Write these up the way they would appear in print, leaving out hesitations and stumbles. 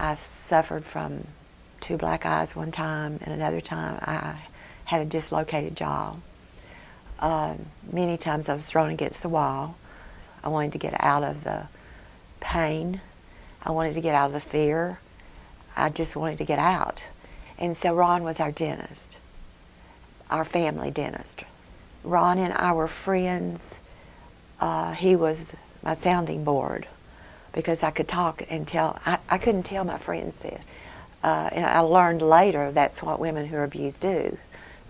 I suffered from 2 black eyes one time, and another time I had a dislocated jaw. Many times I was thrown against the wall. I wanted to get out of the pain. I wanted to get out of the fear. I just wanted to get out. And so Ron was our dentist, our family dentist. Ron and I were friends. He was my sounding board because I could talk and tell. I couldn't tell my friends this. And I learned later that's what women who are abused do.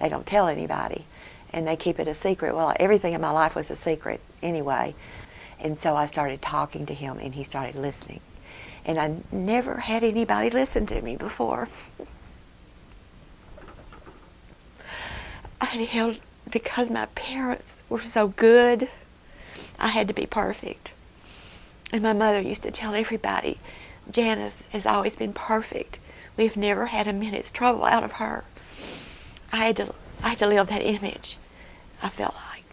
They don't tell anybody, and they keep it a secret. Well, everything in my life was a secret anyway. And so I started talking to him, and he started listening. And I never had anybody listen to me before. Because my parents were so good, I had to be perfect. And my mother used to tell everybody, Janice has always been perfect. We've never had a minute's trouble out of her. I had to live that image. I felt like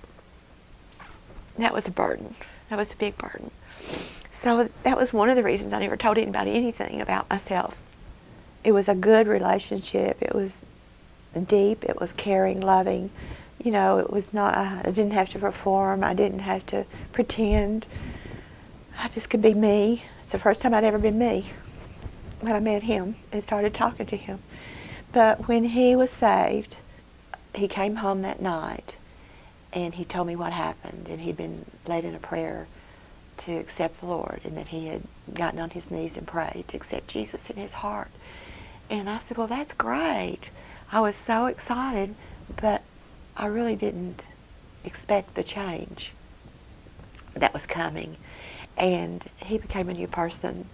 that was a burden. That was a big burden. So that was one of the reasons I never told anybody anything about myself. It was a good relationship. It was deep. It was caring, loving. You know, it was not, I didn't have to perform. I didn't have to pretend. I just could be me. It's the first time I'd ever been me when I met him and started talking to him. But when he was saved, he came home that night and he told me what happened, and he'd been led in a prayer to accept the Lord, and that he had gotten on his knees and prayed to accept Jesus in his heart. And I said, well, that's great. I was so excited, but I really didn't expect the change that was coming. And he became a new person,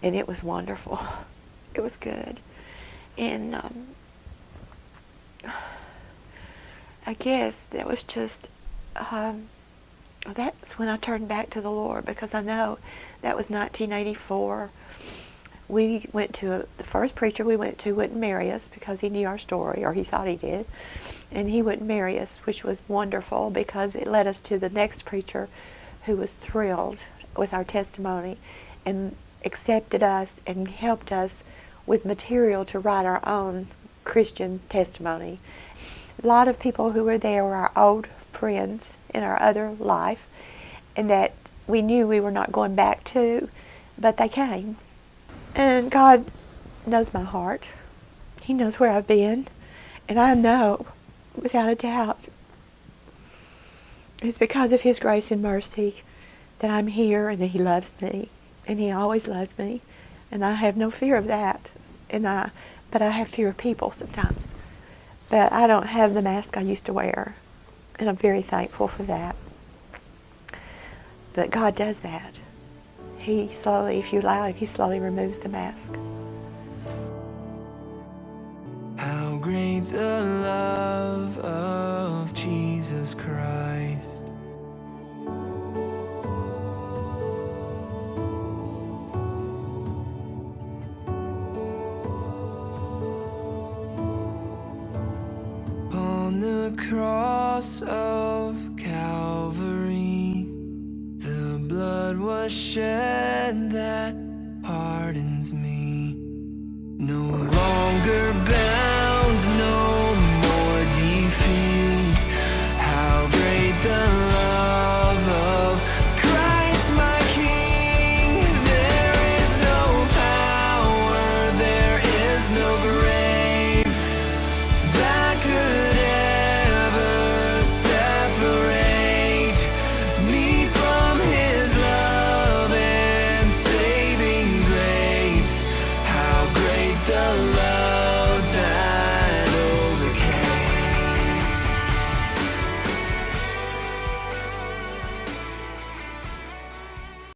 and it was wonderful. It was good. And I guess that was just, that's when I turned back to the Lord, because I know that was 1984. We went to, the first preacher we went to wouldn't marry us because he knew our story, or he thought he did. And he wouldn't marry us, which was wonderful because it led us to the next preacher who was thrilled with our testimony and accepted us and helped us with material to write our own Christian testimony. A lot of people who were there were our old friends in our other life, and that we knew we were not going back to, but they came. And God knows my heart. He knows where I've been, and I know, without a doubt, it's because of His grace and mercy that I'm here, and that He loves me, and He always loved me, and I have no fear of that. But I have fear of people sometimes. But I don't have the mask I used to wear, and I'm very thankful for that. But God does that. He slowly, if you allow Him, He slowly removes the mask. How great the love of Jesus Christ. On the cross of Calvary, the blood was shed that pardons me. No